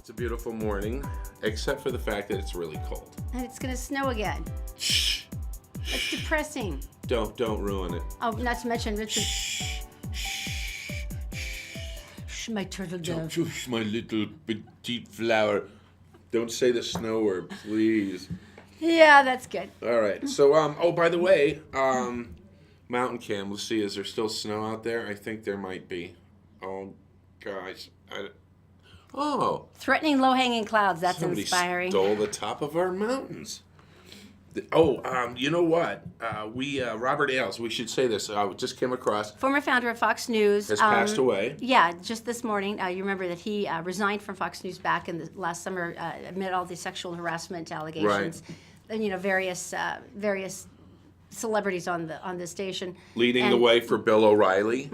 It's a beautiful morning, except for the fact that it's really cold. And it's going to snow again. Shh. That's depressing. Don't ruin it. Oh, not to mention Richard. Shh, my turtle dove. Shush, my little petite flower. Don't say the snow word, please. Yeah, that's good. All right. So, oh, by the way, mountain cam. Let's see. Is there still snow out there? I think there might be. Oh, gosh. Oh. Threatening low-hanging clouds. That's Somebody inspiring. Stole the top of our mountains. You know what? Robert Ailes, we should say this. Just came across. Former founder of Fox News. Has passed away. Yeah, just this morning. You remember that he resigned from Fox News back in the last summer amid all the sexual harassment allegations. Right. And, various celebrities on the station. Leading the way for Bill O'Reilly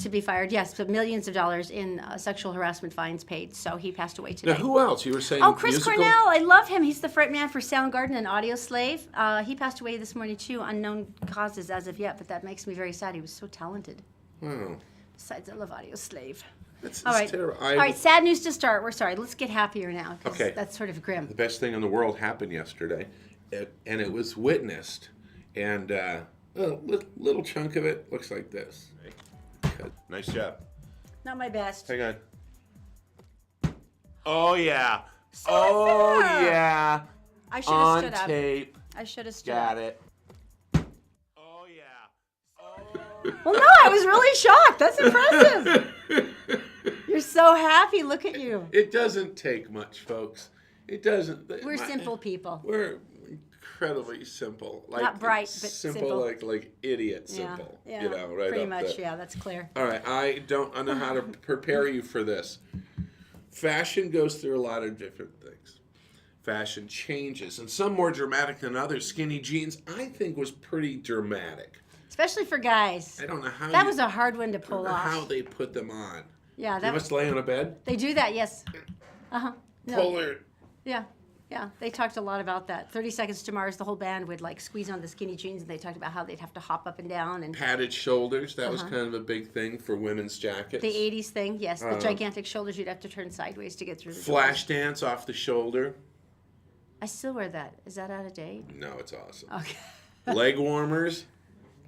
to be fired, yes, but millions of dollars in sexual harassment fines paid. So he passed away today. Now, who else? You were saying Chris musical? Cornell. I love him. He's the frontman for Soundgarden and Audio Slave. He passed away this morning, too. Unknown causes as of yet, but that makes me very sad. He was so talented. Wow. Besides, I love Audio Slave. That's All right. terrible. All right, sad news to start. We're sorry. Let's get happier now. Okay. That's sort of grim. The best thing in the world happened yesterday, and it was witnessed. And a little chunk of it looks like this. Good. Nice job. Not my best. Hang on. Oh, yeah. There. Yeah. I should have stood On up. tape. I should have stood up. Got it. Oh, yeah. Well, no, I was really shocked. That's impressive. You're so happy. Look at you. It doesn't take much, folks. It doesn't. We're simple people. We're incredibly simple. Like, not bright, but simple. Like idiot simple. Yeah, Right pretty up much. there. Yeah, that's clear. All right, I know how to prepare you for this. Fashion goes through a lot of different things. Fashion changes, and some more dramatic than others. Skinny jeans, I think, was pretty dramatic. Especially for guys. I don't know how that was a hard one to I pull don't know off. how they put them on. Yeah, You must lay on a bed. They do that, yes. No. Polar. Yeah, they talked a lot about that. 30 Seconds to Mars, the whole band would squeeze on the skinny jeans, and they talked about how they'd have to hop up and down. And Padded shoulders, that was kind of a big thing for women's jackets. the 80s thing, yes. The gigantic shoulders you'd have to turn sideways to get through the Flash doors. dance off the shoulder. I still wear that. Is that out of date? No, it's awesome. Okay. Leg warmers.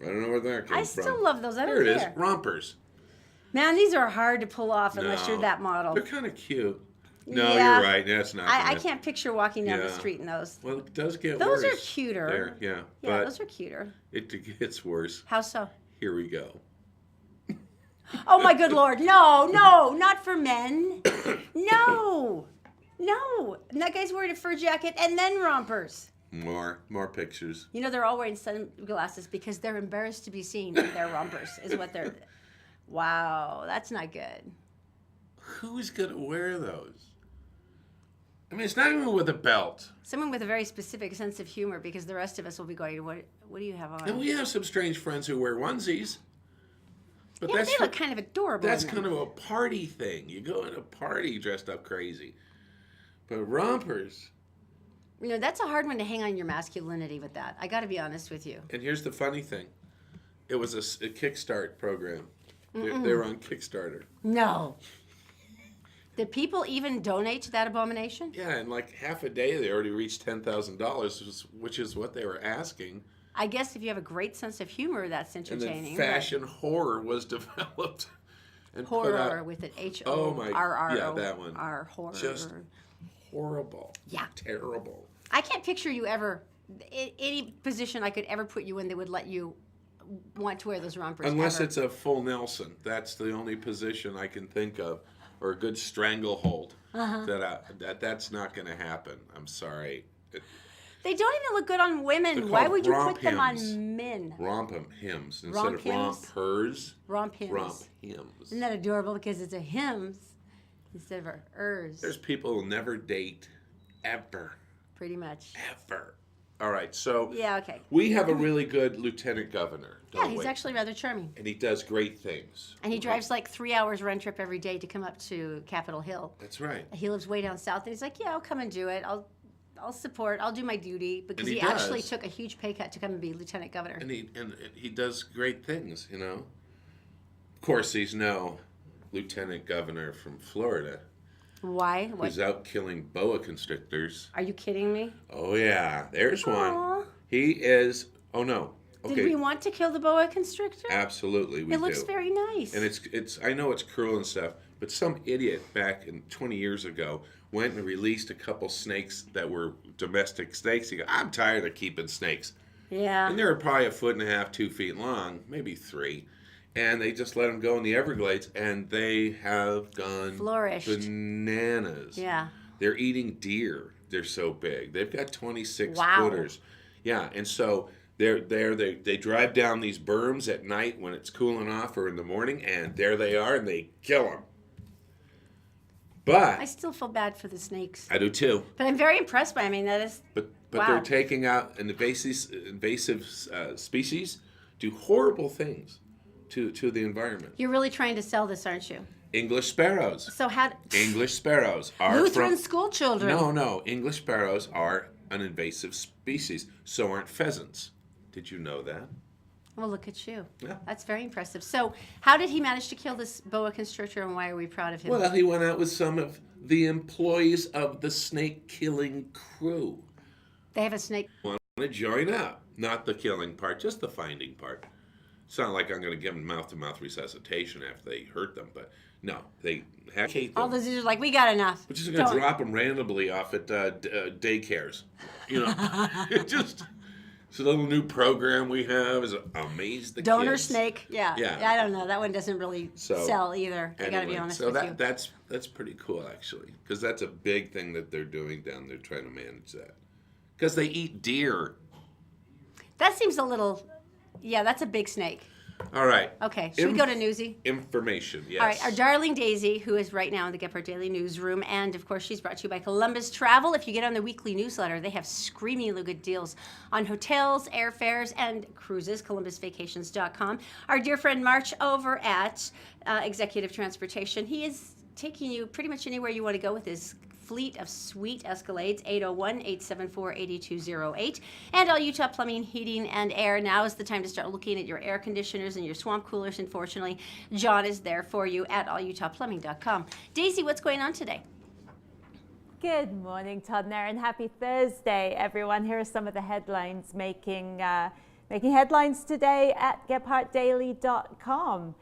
I don't know where that came I from. still love those. I don't There it is. care. Rompers. Man, these are hard to pull off unless No. you're that model. They're kind of cute. No, Yeah. you're right. That's not. I gonna- can't picture walking down the Yeah. street in those. Well, it does get Those worse. are cuter. There, yeah. Yeah, But those are cuter. it gets worse. How so? Here we go. Oh my good Lord. No, not for men. No. And that guy's wearing a fur jacket and then rompers. More pictures. You know, they're all wearing sunglasses because they're embarrassed to be seen in their rompers, is what they're. Wow, that's not good. Who's gonna wear those? I mean, it's not even with a belt. Someone with a very specific sense of humor, because the rest of us will be going, what do you have on? And we have some strange friends who wear onesies. But Yeah, they look kind of adorable. That's in kind them. of a party thing. You go in a party dressed up crazy. But rompers. That's a hard one to hang on your masculinity with that. I got to be honest with you. And here's the funny thing. It was a Kickstart program. They were on Kickstarter. No. Did people even donate to that abomination? Yeah, in like half a day they already reached $10,000, which is what they were asking. I guess if you have a great sense of humor, that's And entertaining. then fashion horror was developed. And put horror out, with an Oh my- H-O-R-R-O. yeah, that one. R horror. Just horrible. Yeah. Terrible. I can't picture you ever, any position I could ever put you in that would let you want to wear those rompers. Unless ever. it's a full Nelson. That's the only position I can think of. Or a good stranglehold. That's not going to happen. I'm sorry. They don't even look good on women. They're Why called would you romp put them hymns. on men? Romp hymns instead Romp of hymns? rompers. Romp hymns. Romp hymns. Isn't that adorable? Because it's a hymns instead of a ers. There's people who never date ever. Pretty much. Ever. All right, so Yeah, okay. we have a really good lieutenant governor. Yeah, don't he's we? actually rather charming. And he does great things. And he drives 3 hours round trip every day to come up to Capitol Hill. That's right. He lives way down south, and he's like, yeah, I'll come and do it. I'll support. I'll do my duty, because And he he actually does. took a huge pay cut to come and be lieutenant governor. And he does great things, Of course, he's no lieutenant governor from Florida. Why? What? who's out killing boa constrictors. Are you kidding me? Oh yeah, there's one. Aw. He is. Oh no. Okay. Did we want to kill the boa constrictor? Absolutely, we It do. looks very nice. And it's. I know it's cruel and stuff, but some idiot back in 20 years ago went and released a couple snakes that were domestic snakes. He goes, I'm tired of keeping snakes. Yeah. And they were probably 1.5 feet, 2 feet long, maybe 3. And they just let them go in the Everglades, and they have gone Flourished. bananas. Yeah. They're eating deer. They're so big. They've got 26 Wow. footers. Yeah, and so they drive down these berms at night when it's cooling off or in the morning, and there they are, and they kill them. But I still feel bad for the snakes. I do too. But I'm very impressed by. I mean, that is. But Wow. they're taking out an invasive species, do horrible things to the environment. You're really trying to sell this, aren't you? English sparrows. So how? English sparrows are Lutheran from, school children. No. English sparrows are an invasive species. So aren't pheasants. Did you know that? Well, look at you. Yeah. That's very impressive. So, how did he manage to kill this boa constrictor, and why are we proud of him? Well, he went out with some of the employees of the snake killing crew. They have a snake. Want to join up? Not the killing part, just the finding part. It's not like I'm going to give them mouth-to-mouth resuscitation after they hurt them, but no, they hate All them. the zoos are like, we got enough. We're just going to Don't- drop them randomly off at daycares. You know, it's a little new program we have is Amaze the Donor Kids. snake. Yeah. Yeah. I don't know. That one doesn't really So, sell either. I got to be Anyway, honest so with you. that's pretty cool actually, because that's a big thing that they're doing down there, trying to manage that. Because they eat deer. That seems a little. Yeah, that's a big snake. All right. Okay. Should we go to Newsy? Information, yes. All right, our darling Daisy, who is right now in the Gephardt Daily Newsroom, and of course she's brought to you by Columbus Travel. If you get on the weekly newsletter, they have screamingly good deals on hotels, airfares, and cruises, columbusvacations.com. Our dear friend March over at Executive Transportation, he is taking you pretty much anywhere you want to go with his fleet of sweet Escalades, 801-874-8208. And all Utah Plumbing, Heating, and Air. Now is the time to start looking at your air conditioners and your swamp coolers. Unfortunately, John is there for you at allutahplumbing.com. Daisy, what's going on today? Good morning, Todd and Erin. Happy Thursday, everyone. Here are some of the headlines making headlines today at GephardtDaily.com.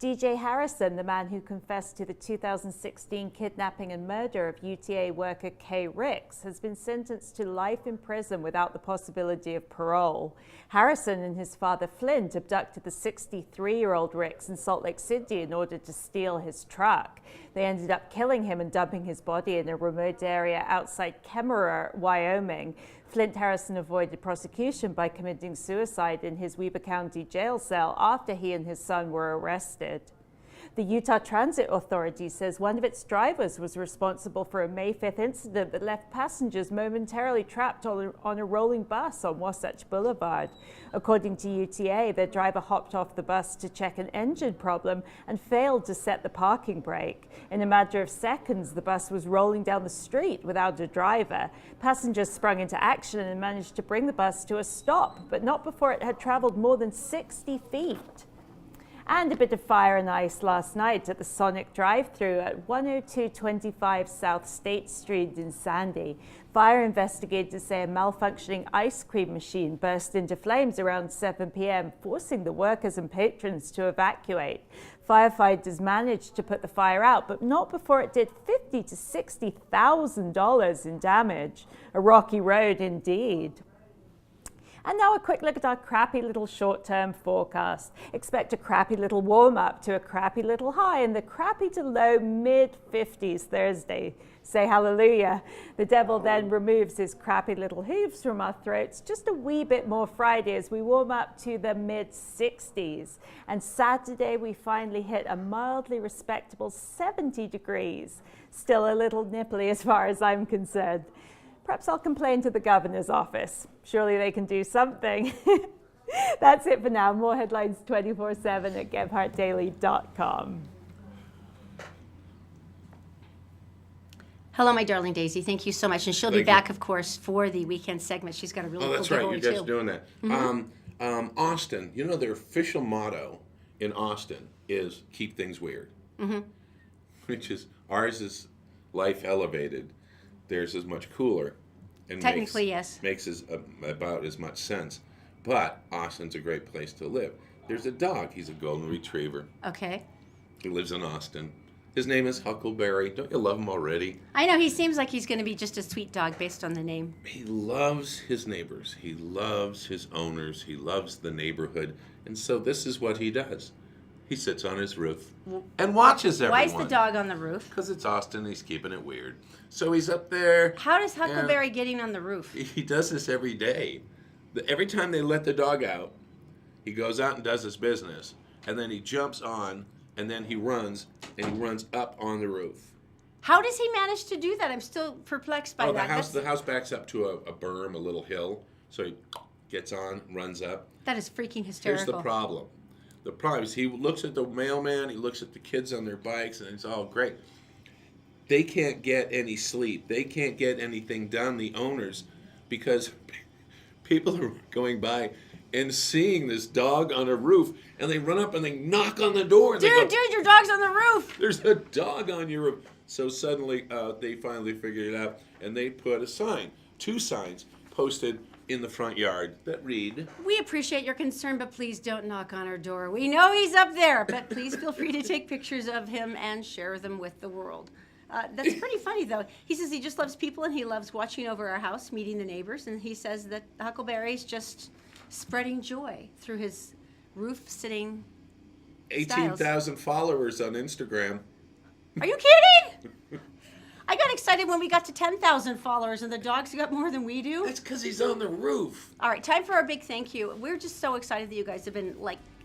DJ Harrison, the man who confessed to the 2016 kidnapping and murder of UTA worker Kay Ricks, has been sentenced to life in prison without the possibility of parole. Harrison and his father Flint abducted the 63-year-old Ricks in Salt Lake City in order to steal his truck. They ended up killing him and dumping his body in a remote area outside Kemmerer, Wyoming. Flint Harrison avoided prosecution by committing suicide in his Weber County jail cell after he and his son were arrested. The Utah Transit Authority says one of its drivers was responsible for a May 5th incident that left passengers momentarily trapped on a rolling bus on Wasatch Boulevard. According to UTA, the driver hopped off the bus to check an engine problem and failed to set the parking brake. In a matter of seconds, the bus was rolling down the street without a driver. Passengers sprung into action and managed to bring the bus to a stop, but not before it had traveled more than 60 feet. And a bit of fire and ice last night at the Sonic drive-thru at 10225 South State Street in Sandy. Fire investigators say a malfunctioning ice cream machine burst into flames around 7 p.m., forcing the workers and patrons to evacuate. Firefighters managed to put the fire out, but not before it did $50,000 to $60,000 in damage. A rocky road indeed. And now a quick look at our crappy little short-term forecast. Expect a crappy little warm-up to a crappy little high in the crappy to low mid-50s Thursday. Say hallelujah. The devil then removes his crappy little hooves from our throats just a wee bit more Friday as we warm up to the mid-60s. And Saturday we finally hit a mildly respectable 70 degrees. Still a little nipply as far as I'm concerned. Perhaps I'll complain to the governor's office. Surely they can do something. That's it for now. More headlines 24/7 at GephardtDaily.com. Hello, my darling Daisy. Thank you so much. And she'll be Thank you. back, of course, for the weekend segment. She's got a really Oh, cool that's right. giveaway, You guys too. are doing that. Austin, you know their official motto in Austin is keep things weird. Mm-hmm. Which is, ours is life elevated, theirs is much cooler. And Technically, yes. Makes about as much sense. But Austin's a great place to live. There's a dog. He's a golden retriever. Okay. He lives in Austin. His name is Huckleberry. Don't you love him already? I know, he seems like he's going to be just a sweet dog based on the name. He loves his neighbors. He loves his owners. He loves the neighborhood. And so this is what he does. He sits on his roof and watches everyone. Why is the dog on the roof? Because it's Austin. He's keeping it weird. So he's up there. How does Huckleberry getting on the roof? He does this every day. Every time they let the dog out, he goes out and does his business. And then he jumps on, and then he runs, and he runs up on the roof. How does he manage to do that? I'm still perplexed by that. The house backs up to a berm, a little hill. So he gets on, runs up. That is freaking hysterical. Here's the problem. The problem is he looks at the mailman, he looks at the kids on their bikes, and it's all great. They can't get any sleep. They can't get anything done, the owners, because people are going by and seeing this dog on a roof, and they run up and they knock on the door. And Dude, your dog's on the roof. There's a dog on your roof. So suddenly they finally figured it out, and they put a sign, 2 signs, posted in the front yard that read, "We appreciate your concern, but please don't knock on our door. We know he's up there, but please feel free to take pictures of him and share them with the world." That's pretty funny, though. He says he just loves people and he loves watching over our house, meeting the neighbors, and he says that Huckleberry's just spreading joy through his roof-sitting 18,000 followers on Instagram. Are you kidding? I got excited when we got to 10,000 followers and the dog's got more than we do. That's because he's on the roof. All right, time for our big thank you. We're just so excited that you guys have been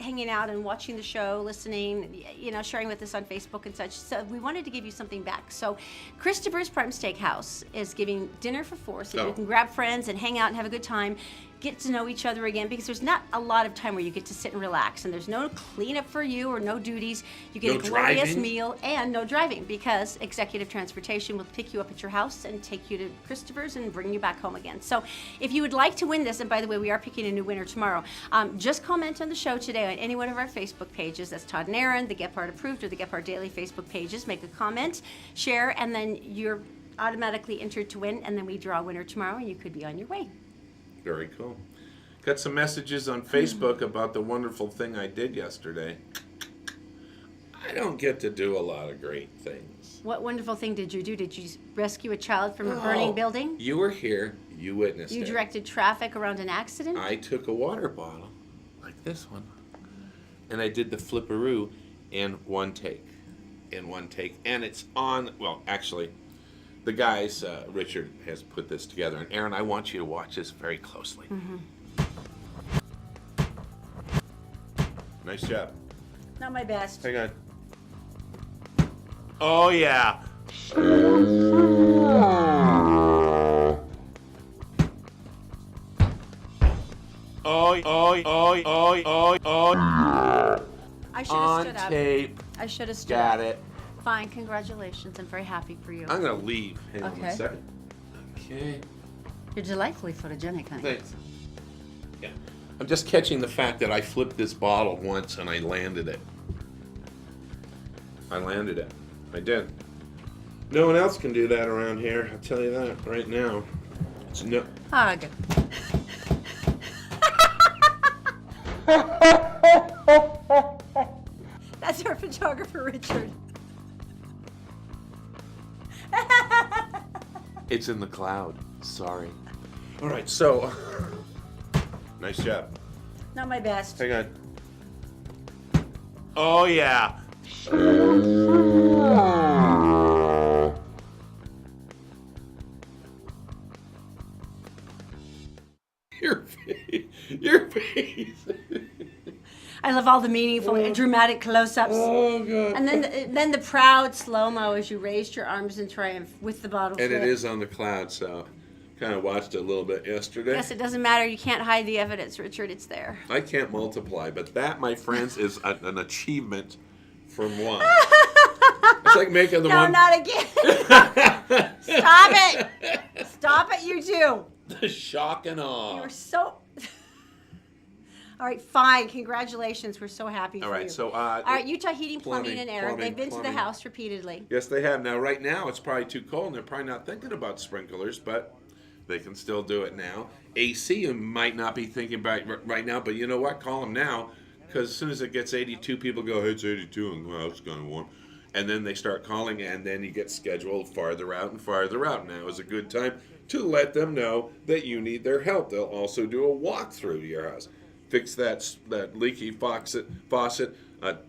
hanging out and watching the show, listening, sharing with us on Facebook and such. So we wanted to give you something back. So Christopher's Prime Steakhouse is giving dinner for 4, so you can grab friends and hang out and have a good time. Get to know each other again, because there's not a lot of time where you get to sit and relax, and there's no cleanup for you or no duties. You get a glorious meal and no driving, because Executive Transportation will pick you up at your house and take you to Christopher's and bring you back home again. So if you would like to win this, and by the way, we are picking a new winner tomorrow, just comment on the show today on any one of our Facebook pages. That's Todd and Erin, the Gephardt Approved or the Gephardt Daily Facebook pages. Make a comment, share, and then you're automatically entered to win, and then we draw a winner tomorrow, and you could be on your way. Very cool. Got some messages on Facebook about the wonderful thing I did yesterday. I don't get to do a lot of great things. What wonderful thing did you do? Did you rescue a child from a burning building? You were here. You witnessed it. You directed traffic around an accident? I took a water bottle, like this one, and I did the flipperoo in one take. And it's on, well, actually, the guys, Richard has put this together. And Erin, I want you to watch this very closely. Mm-hmm. Nice job. Not my best. Hang on. Oh, yeah. I should have stood up. Tape. I should have stood Got up. it. Fine, congratulations. I'm very happy for you. I'm going to leave. Hang on Okay. a second. Okay. You're delightfully photogenic, honey. Thanks. Yeah. I'm just catching the fact that I flipped this bottle once and I landed it. I did. No one else can do that around here. I'll tell you that right now. It's no. Ah, good. That's our photographer, Richard. It's in the cloud. Sorry. All right, so. Nice job. Not my best. Hang on. Oh, yeah. Your face. I love all the meaningful and dramatic close-ups. Oh, God. And then the proud slow-mo as you raised your arms in triumph with the bottle And flip. it is on the cloud, so kind of watched it a little bit yesterday. Yes, it doesn't matter. You can't hide the evidence, Richard. It's there. I can't multiply, but that, my friends, is an achievement from one. It's like making the No, one. not again. Stop it. Stop it, you two. The shock and awe. You're so... All right, fine. Congratulations. We're so happy for All right, you. so All right, Utah Heating, Plumbing, and Erin. plumbing, They've been to the plumbing. house repeatedly. Yes, they have. Now, right now, it's probably too cold, and they're probably not thinking about sprinklers, but they can still do it now. AC, you might not be thinking about right now, but you know what? Call them now, because as soon as it gets 82, people go, hey, it's 82, and well, it's kind of warm. And then they start calling, and then you get scheduled farther out and farther out. Now is a good time to let them know that you need their help. They'll also do a walkthrough to your house. Fix that leaky faucet,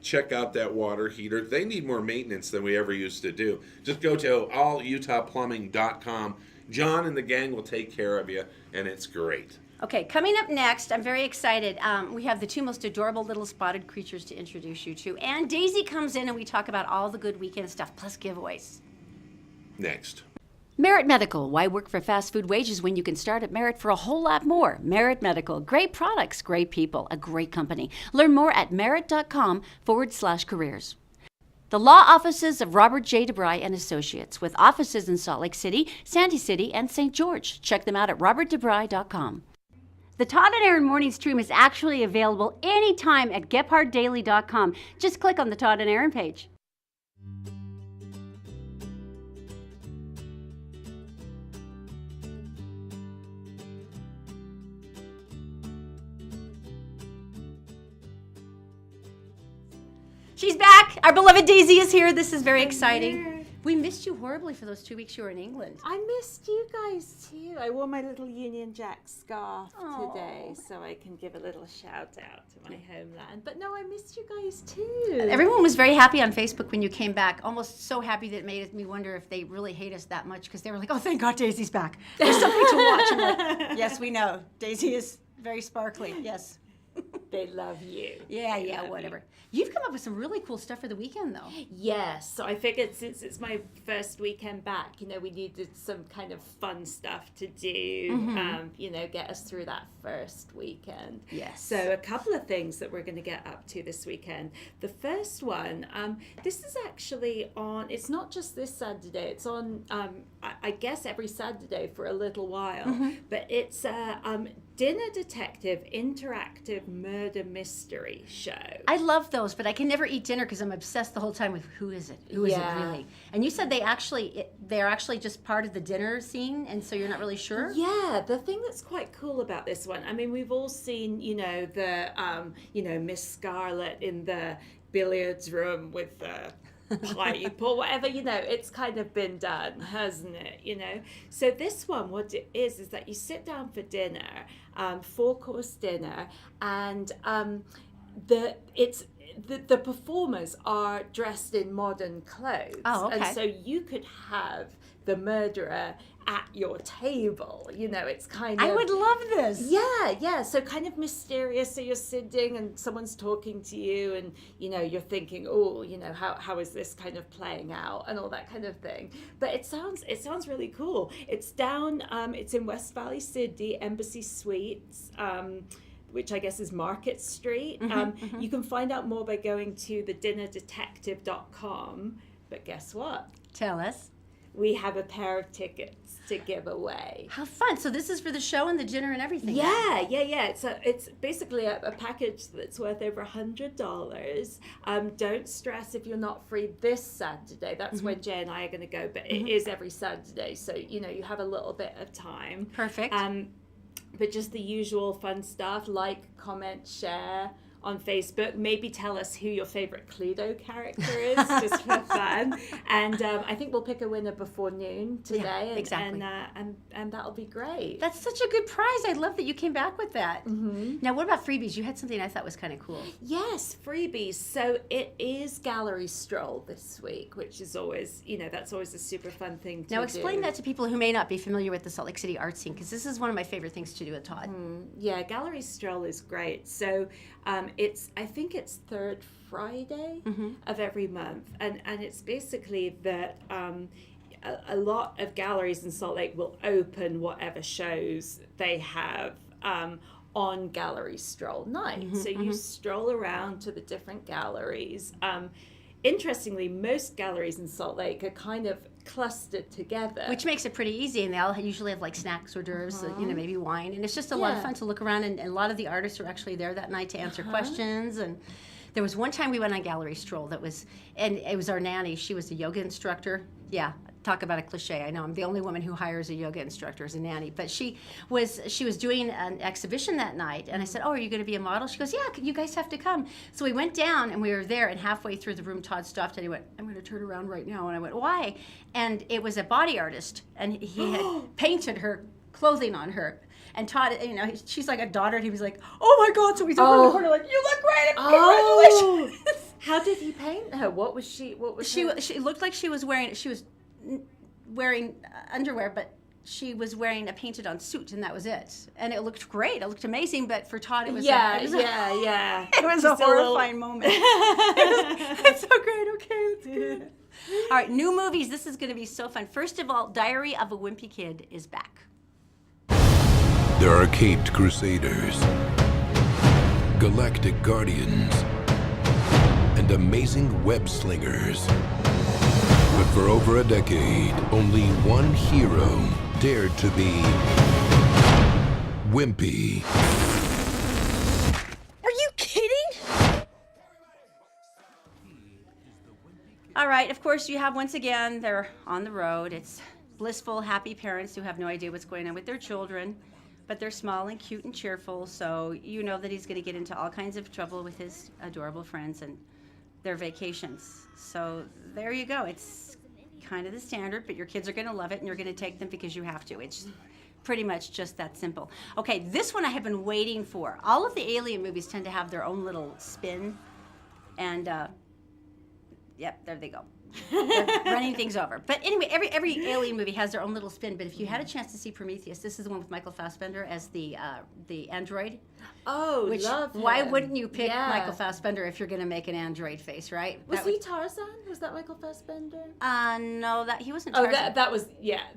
check out that water heater. They need more maintenance than we ever used to do. Just go to allutahplumbing.com. John and the gang will take care of you, and it's great. Okay, coming up next, I'm very excited. We have the two most adorable little spotted creatures to introduce you to. And Daisy comes in and we talk about all the good weekend stuff, plus giveaways. Next. Merit Medical. Why work for fast food wages when you can start at Merit for a whole lot more? Merit Medical. Great products, great people, a great company. Learn more at merit.com/careers. The law offices of Robert J. DeBry and Associates, with offices in Salt Lake City, Sandy City, and St. George. Check them out at robertdebry.com. The Todd and Erin morning stream is actually available anytime at GephardtDaily.com. Just click on the Todd and Erin page. She's back. Our beloved Daisy is here. This is very exciting. here. We missed you horribly for those 2 weeks you were in England. I missed you guys too. I wore my little Union Jack scarf Aw. today, so I can give a little shout out to my homeland. But no, I missed you guys too. Everyone was very happy on Facebook when you came back. Almost so happy that it made me wonder if they really hate us that much, because they were like, "Oh, thank God Daisy's back. There's something to watch." I'm like, yes, we know. Daisy is very sparkly. Yes. They love you. Yeah, They yeah, love whatever. You've come up with some really cool stuff for the weekend, though. Yes, so I figured since it's my first weekend back, we needed some kind of fun stuff to do, get us through that first weekend. Yes. So a couple of things that we're going to get up to this weekend. The first one, this is actually on, it's not just this Saturday, it's on, I guess every Saturday for a little while, but it's Dinner Detective Interactive Murder Mystery Show. I love those, but I can never eat dinner because I'm obsessed the whole time with who is it? Who is it really? And you said they're actually just part of the dinner scene, and so you're not really sure? Yeah, the thing that's quite cool about this one, I mean, we've all seen, Miss Scarlet in the billiards room with the pipe or whatever, it's kind of been done, hasn't it, So this one, what it is that you sit down for dinner, 4-course dinner, and the performers are dressed in modern clothes. Oh, okay. And so you could have the murderer at your table, it's kind of... I would love this. Yeah, so kind of mysterious. So you're sitting and someone's talking to you and, you're thinking, how is this kind of playing out and all that kind of thing. But it sounds really cool. It's down, it's in West Valley City, Embassy Suites, which I guess is Market Street. You can find out more by going to thedinnerdetective.com. But guess what? Tell us. We have a pair of tickets to give away. How fun. So this is for the show and the dinner and everything. Yeah. It's basically a package that's worth over $100. Don't stress if you're not free this Saturday. That's when Jay and I are going to go, but it is every Saturday. So, you have a little bit of time. Perfect. But just the usual fun stuff, like, comment, share on Facebook. Maybe tell us who your favorite Cluedo character is, just for fun. And I think we'll pick a winner before noon today. Exactly. And that'll be great. That's such a good prize. I love that you came back with that. Now, what about freebies? You had something I thought was kind of cool. Yes, freebies. So it is Gallery Stroll this week, which is always, that's always a super fun thing to do. Now, explain that to people who may not be familiar with the Salt Lake City art scene, because this is one of my favorite things to do with Todd. Yeah, Gallery Stroll is great. So I think it's third Friday of every month, and it's basically that a lot of galleries in Salt Lake will open whatever shows they have on Gallery Stroll night. So you stroll around to the different galleries. Interestingly, most galleries in Salt Lake are kind of clustered together. Which makes it pretty easy, and they all usually have like snacks, hors d'oeuvres, maybe wine, and it's just a lot of fun to look around. And a lot of the artists are actually there that night to answer questions. And there was one time we went on gallery stroll and it was our nanny. She was a yoga instructor. Yeah, talk about a cliche. I know I'm the only woman who hires a yoga instructor as a nanny, but she was doing an exhibition that night, and I said, "Oh, are you going to be a model?" She goes, "Yeah, you guys have to come." So we went down, and we were there, and halfway through the room, Todd stopped and he went, "I'm going to turn around right now," and I went, "Why?" And it was a body artist, and he had painted her clothing on her. And Todd, she's like a daughter, and he was like, "Oh my God!" So he's over in the corner like, "You look great! Congratulations!" How did he paint her? What was she? She looked like she was wearing underwear, but she was wearing a painted-on suit, and that was it. And it looked great. It looked amazing. But for Todd, it was yeah. It was a horrifying moment. It's so great. Okay, that's good. All right, new movies. This is going to be so fun. First of all, Diary of a Wimpy Kid is back. There are caped crusaders, galactic guardians, and amazing web slingers. But for over a decade, only one hero dared to be wimpy. Are you kidding? All right, of course, you have, once again, they're on the road. It's blissful, happy parents who have no idea what's going on with their children, but they're small and cute and cheerful, so you know that he's going to get into all kinds of trouble with his adorable friends and their vacations. So there you go. It's kind of the standard, but your kids are going to love it, and you're going to take them because you have to. It's pretty much just that simple. Okay, this one I have been waiting for. All of the Alien movies tend to have their own little spin, and yep, there they go. They're running things over. But anyway, every Alien movie has their own little spin. But if you had a chance to see Prometheus, this is the one with Michael Fassbender as the android. Oh, love him. Why wouldn't you pick Michael Fassbender if you're going to make an android face, right? Was he Tarzan? Was that Michael Fassbender? No, that he wasn't Tarzan. Oh, that was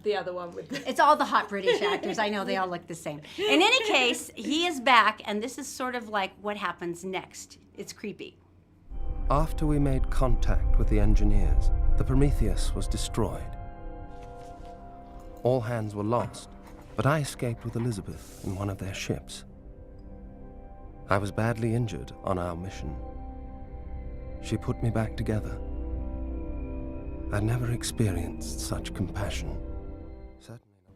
the other one with. It's all the hot British actors. I know they all look the same. In any case, he is back, and this is sort of like what happens next. It's creepy. After we made contact with the engineers, the Prometheus was destroyed. All hands were lost, but I escaped with Elizabeth in one of their ships. I was badly injured on our mission. She put me back together. I'd never experienced such compassion. Certainly not.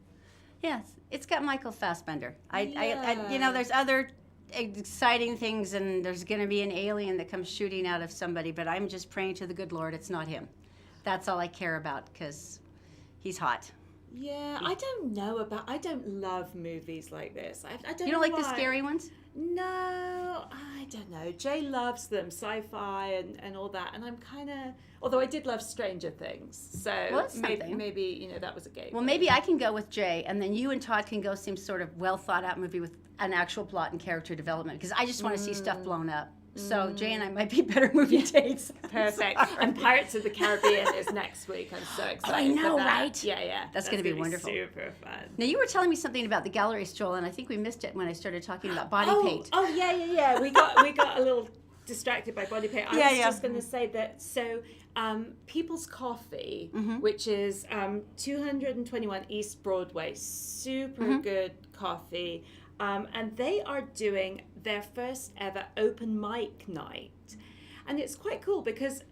Yes, it's got Michael Fassbender. There's other exciting things, and there's going to be an alien that comes shooting out of somebody, but I'm just praying to the good Lord it's not him. That's all I care about, because he's hot. Yeah, I don't love movies like this. I don't You don't know like why. the scary ones? No, I don't know. Jay loves them, sci-fi and all that, and I'm kind of. Although I did love Stranger Things, so maybe that was a game. Well, maybe I can go with Jay, and then you and Todd can go some sort of well thought out movie with an actual plot and character development, because I just want to see stuff blown up. So Jay and I might be better movie dates. Perfect. And Pirates of the Caribbean is next week. I'm so excited. I know, for that. right? Yeah. That's going to be wonderful. Super fun. Now, you were telling me something about the gallery stroll, and I think we missed it when I started talking about body paint. Oh, yeah. We got a little distracted by body paint. I was just going to say that. So, People's Coffee, which is 221 East Broadway, super good coffee. And they are doing their first ever open mic night. And it's quite cool because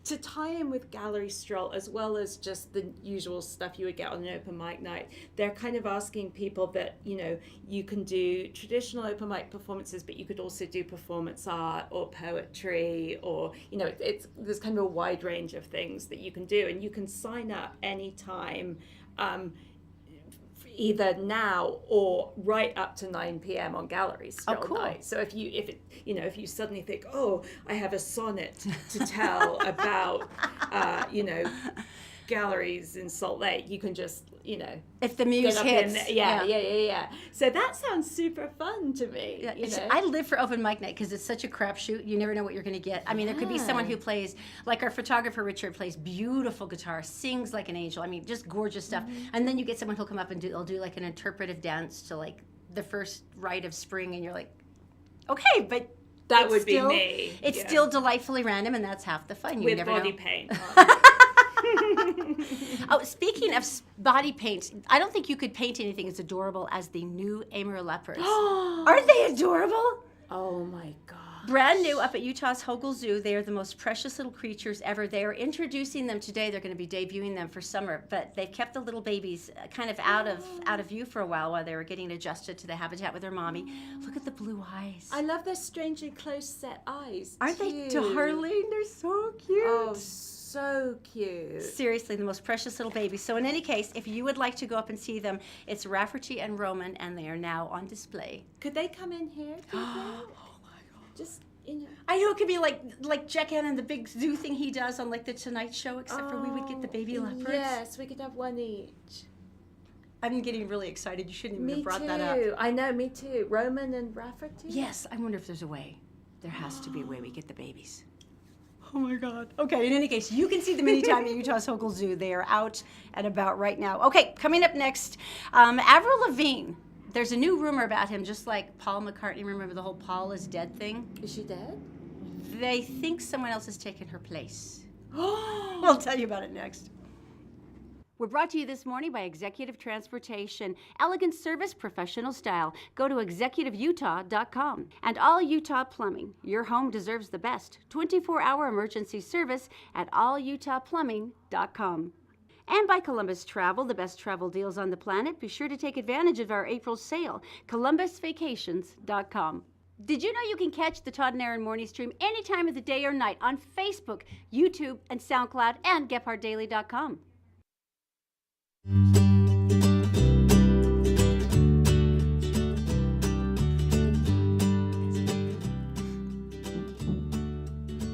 to tie in with Gallery Stroll, as well as just the usual stuff you would get on an open mic night, they're kind of asking people that, you can do traditional open mic performances, but you could also do performance art or poetry, or, there's kind of a wide range of things that you can do. And you can sign up anytime, either now or right up to 9 p.m. on Gallery Stroll night. So if you suddenly think, I have a sonnet to tell about, galleries in Salt Lake, you can just, if the muse hits. Yeah. So that sounds super fun to me. Yeah, I live for open mic night because it's such a crapshoot. You never know what you're going to get. I mean, there could be someone who plays, like our photographer Richard plays beautiful guitar, sings like an angel. I mean, just gorgeous stuff. And then you get someone who'll come up and they'll do like an interpretive dance to like the first rite of spring, and you're like, okay, but that would be me. It's still delightfully random, and that's half the fun. You with never body know. paint. Oh, speaking of body paint, I don't think you could paint anything as adorable as the new Amur leopards. Aren't they adorable? Oh my God. Brand new up at Utah's Hogle Zoo. They are the most precious little creatures ever. They are introducing them today. They're going to be debuting them for summer, but they've kept the little babies kind of out of view for a while they were getting adjusted to the habitat with their mommy. Look at the blue eyes. I love their strangely close set eyes. Aren't they Cute. darling? They're so cute. Oh, so cute. Seriously, the most precious little babies. So in any case, if you would like to go up and see them, it's Rafferty and Roman, and they are now on display. Could they come in here? Do you think? Just, I know it could be like Jack Hannon, the big zoo thing he does on like the Tonight Show, except for we would get the baby leopards. Yes, we could have one each. I'm getting really excited. You shouldn't even Me have brought too. that up. I know, me too. Roman and Rafferty? Yes, I wonder if there's a way. There has to be a way we get the babies. Oh my God. Okay, in any case, you can see them anytime at Utah's Hogle Zoo. They are out and about right now. Okay, coming up next, Avril Lavigne. There's a new rumor about him, just like Paul McCartney. Remember the whole Paul is dead thing? Is she dead? They think someone else has taken her place. We'll tell you about it next. We're brought to you this morning by Executive Transportation. Elegant service, professional style. Go to executiveutah.com. And All Utah Plumbing. Your home deserves the best. 24-hour emergency service at allutahplumbing.com. And by Columbus Travel, the best travel deals on the planet. Be sure to take advantage of our April sale. columbusvacations.com. Did you know you can catch the Todd and Erin morning stream any time of the day or night on Facebook, YouTube, and SoundCloud, and GephardtDaily.com?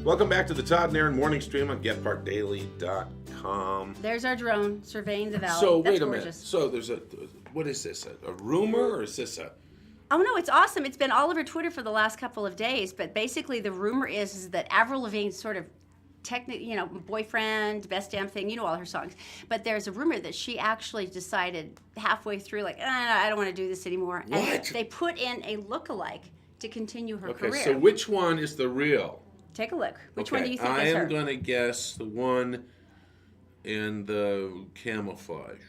Welcome back to the Todd and Erin morning stream on GephardtDaily.com. There's our drone surveying the valley. So That's wait a gorgeous. minute. So there's what is this? A rumor or is this a? Oh no, it's awesome. It's been all over Twitter for the last couple of days. But basically, the rumor is that Avril Lavigne's sort of boyfriend, best damn thing. You know all her songs. But there's a rumor that she actually decided halfway through, like, I don't want to do this anymore. What? And they put in a lookalike to continue her Okay, career. so which one is the real? Take a look. Which Okay, one do you think I is her? am going to guess the one in the camouflage.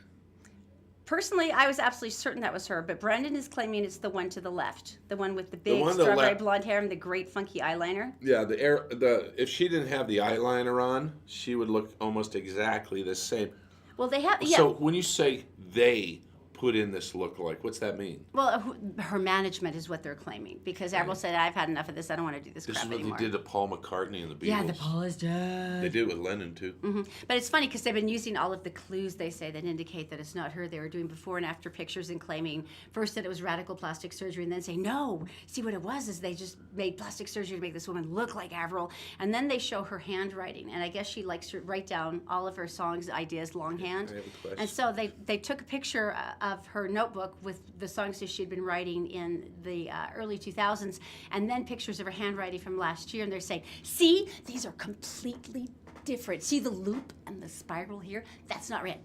Personally, I was absolutely certain that was her, but Brendan is claiming it's the one to the left, the one with the big one to the strawberry left. blonde hair and the great funky eyeliner. Yeah, if she didn't have the eyeliner on, she would look almost exactly the same. Well, they have, yeah. So when you say they put in this lookalike, what's that mean? Well, her management is what they're claiming, because Avril said, I've had enough of this. I don't want to do this This crap is what anymore. they did to Paul McCartney and the Beatles. Yeah, the Paul is dead. They did with Lennon too. Mm-hmm. But it's funny because they've been using all of the clues, they say, that indicate that it's not her. They were doing before and after pictures and claiming first that it was radical plastic surgery and then saying, no, see what it was is they just made plastic surgery to make this woman look like Avril. And then they show her handwriting. And I guess she likes to write down all of her songs, ideas, longhand. I have a question. And so they took a picture of her notebook with the songs that she'd been writing in the early 2000s, and then pictures of her handwriting from last year, and they're saying, see, these are completely different. See the loop and the spiral here? That's not it.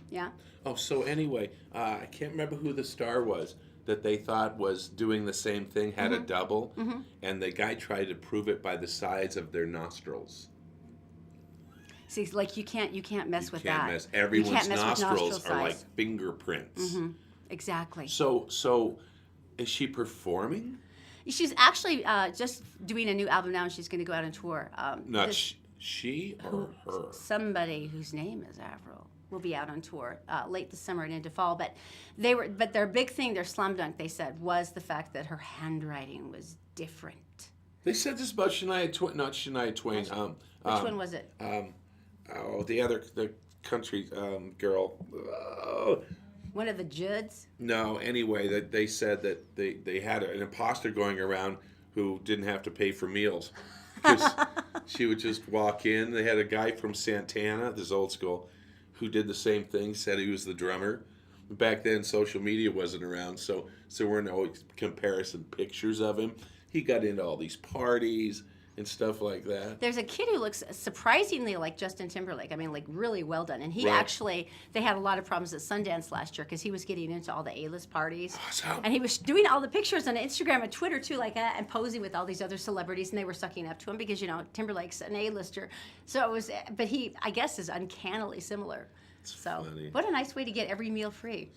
Yeah? Oh, so anyway, I can't remember who the star was that they thought was doing the same thing, had a double, and the guy tried to prove it by the size of their nostrils. See, like you can't mess with Can't that. mess. You Everyone's can't mess with nostrils nostril are like size. fingerprints. Exactly. So is she performing? She's actually just doing a new album now, and she's going to go out on tour. Not she or her? Somebody whose name is Avril will be out on tour late this summer and into fall. But their big thing, their slam dunk, they said, was the fact that her handwriting was different. They said this about Shania Twain, not Shania Twain. Which one was it? The country girl. Oh. One of the Judds? No, anyway, that they said that they had an imposter going around who didn't have to pay for meals. Because she would just walk in. They had a guy from Santana, this old school, who did the same thing, said he was the drummer. Back then, social media wasn't around, so there weren't always comparison pictures of him. He got into all these parties, and stuff like that. There's a kid who looks surprisingly like Justin Timberlake. I mean, like really well done. And he Right. actually, they had a lot of problems at Sundance last year because he was getting into all the A-list parties. Awesome. And he was doing all the pictures on Instagram and Twitter too, like that, and posing with all these other celebrities, and they were sucking up to him because, you know, Timberlake's an A-lister. So it was, but he, I guess, is uncannily similar. So funny. what a nice way to get every meal free.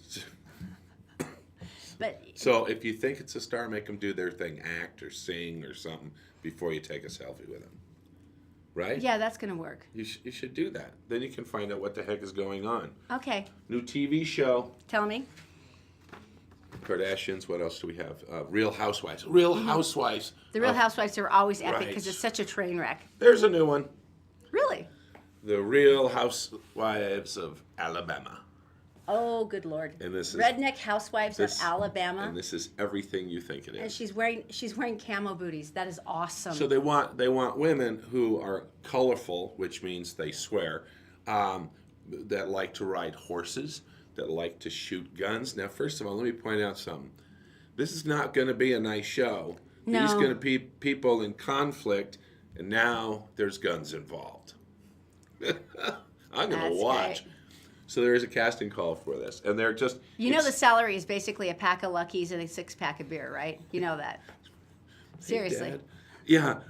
But So if you think it's a star, make them do their thing, act or sing or something before you take a selfie with them. Right? yeah, that's going to work. You should do that. Then you can find out what the heck is going on. Okay, New TV show, tell me. Kardashians. What else do we have? Real Housewives. Real Housewives. The Real Housewives are always epic right. because it's such a train wreck. There's a new one. Really? The Real Housewives of Alabama. Oh, good Lord. And this is- Redneck Housewives This- of Alabama. And this is everything you think it And is. she's wearing camo booties. That is awesome. So they want women who are colorful, which means they swear, that like to ride horses, that like to shoot guns. Now, first of all, let me point out something. This is not going to be a nice show. No. These going to be people in conflict, and now there's guns involved. I'm going That's to watch. great. So there is a casting call for this, and they're just You know the it's- salary is basically a pack of Luckies and a 6-pack of beer, right? You know that. Seriously. Dad. Yeah.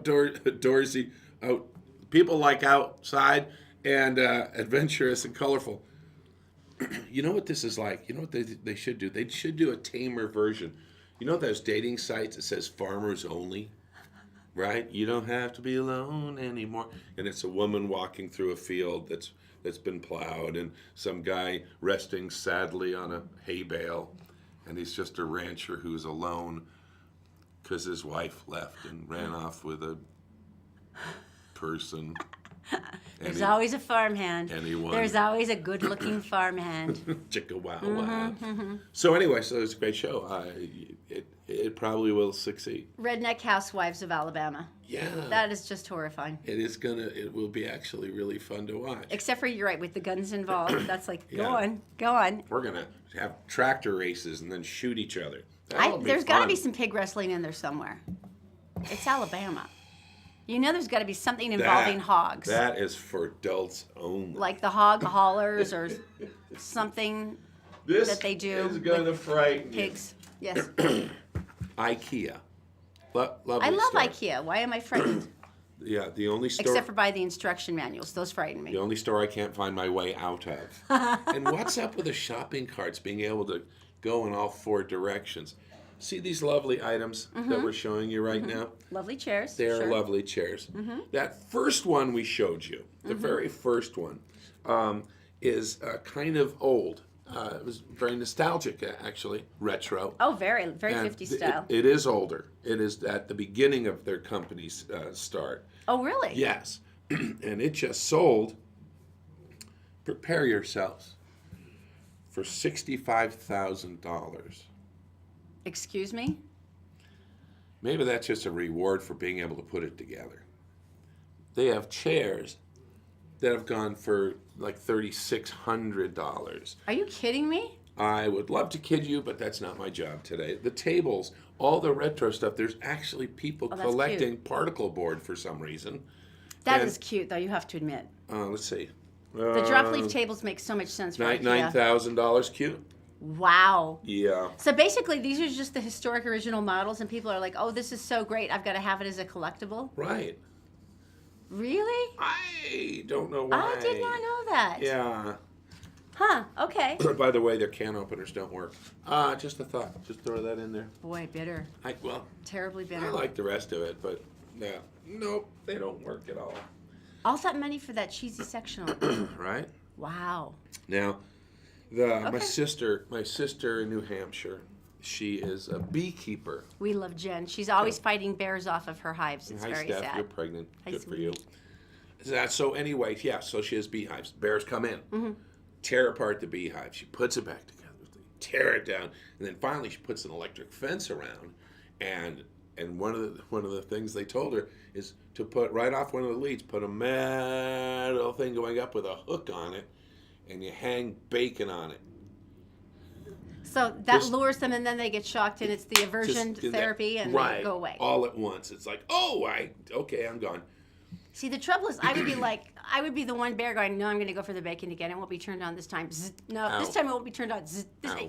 Outdoorsy, people like outside and adventurous and colorful. You know what this is like? You know what they should do? They should do a tamer version. You know those dating sites that says farmers only? Right? You don't have to be alone anymore. And it's a woman walking through a field that's been plowed and some guy resting sadly on a hay bale. And he's just a rancher who's alone because his wife left and ran off with a person. There's always a farmhand. Anyone. There's always a good-looking farmhand. Chicka wow wow. So anyway, so it's a great show. It probably will succeed. Redneck Housewives of Alabama. Yeah. That is just horrifying. It will be actually really fun to watch. Except for, you're right, with the guns involved. That's like, Yeah. go on. We're gonna have tractor races and then shoot each other. That'll be There's got to fun. be some pig wrestling in there somewhere. It's Alabama. You know there's got to be something involving hogs. That is for adults only. Like the hog haulers or something this that they do is gonna with frighten pigs. Yes. you. IKEA. Lovely I love store. IKEA. Why am I frightened? Yeah, the only store. Except for by the instruction manuals. Those frighten me. The only store I can't find my way out of. And what's up with the shopping carts being able to go in all 4 directions? See these lovely items that we're showing you right now? Lovely chairs. They're sure. lovely chairs. That first one we showed you, the very first one, is kind of old. It was very nostalgic, actually, retro. Oh, very, very And 50s style. It is older. It is at the beginning of their company's start. Oh, really? Yes. And it just sold, prepare yourselves, for $65,000. Excuse me? Maybe that's just a reward for being able to put it together. They have chairs that have gone for like $3,600. Are you kidding me? I would love to kid you, but that's not my job today. The tables, all the retro stuff, there's actually people that's collecting particle board for some reason. That And- is cute, though, you have to admit. Let's see. The drop leaf tables make so much sense for IKEA. $9,000 cute? Wow. Yeah. So basically, these are just the historic original models, and people are like, oh, this is so great. I've got to have it as a collectible. Right. Really? I don't know why. I did not know that. Yeah. Huh, okay. By the way, their can openers don't work. Just a thought. Just throw that in there. Boy, bitter. Terribly bitter. I like the rest of it, but yeah. Nope, they don't work at all. All that money for that cheesy sectional. Right? Wow. Now, my sister in New Hampshire, she is a beekeeper. We love Jen. She's always fighting bears off of her hives. It's Hi, very Steph. sad. You're pregnant. Hi, Good for you. sweetie. So anyway, yeah. So she has beehives. Bears come in, tear apart the beehive. She puts it back together. They tear it down, and then finally she puts an electric fence around. And one of the things they told her is to put right off one of the leads, put a metal thing going up with a hook on it, and you hang bacon on it. So that Just- lures them, and then they get shocked, and it's the aversion Just in that- therapy, and right, they go away. all at once. It's like, okay, I'm gone. See, the trouble is, I would be the one bear going, no, I'm going to go for the bacon again. It won't be turned on this time. Zzz. No, this Ow. time it won't be turned on. Zzz. Ow.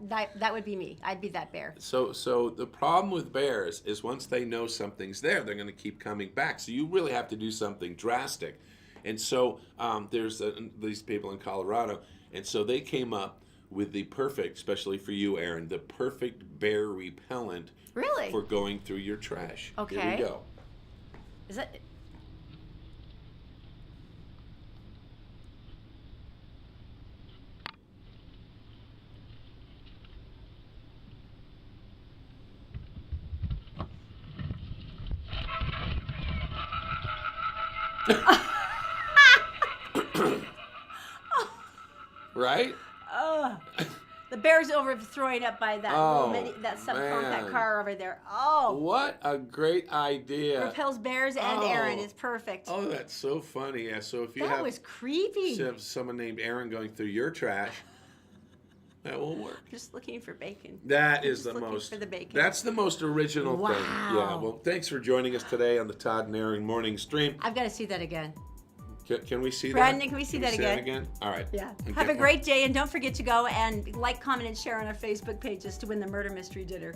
That would be me. I'd be that bear. So the problem with bears is once they know something's there, they're going to keep coming back. So you really have to do something drastic. And so there's these people in Colorado, and so they came up with the perfect, especially for you, Erin, the perfect bear repellent Really? for going through your trash. Here Okay. we go. Is that? Right? The bear's over throwing up by that little Oh, that man. subcompact car over there. Oh, What a great idea. repels bears and Oh. Erin. It's perfect. Oh, that's so funny. Yeah, so if you that have, was creepy. have someone named Erin going through your trash, that will work. Just looking for bacon. That I'm is just the looking most. for the bacon. That's the most original thing. Wow. Yeah. Well, thanks for joining us today on the Todd and Erin morning stream. I've got to see that again. Can we see Brandon, that? can we see that again? All right. Yeah. Okay. Have a great day, and don't forget to go and like, comment, and share on our Facebook pages to win the murder mystery dinner.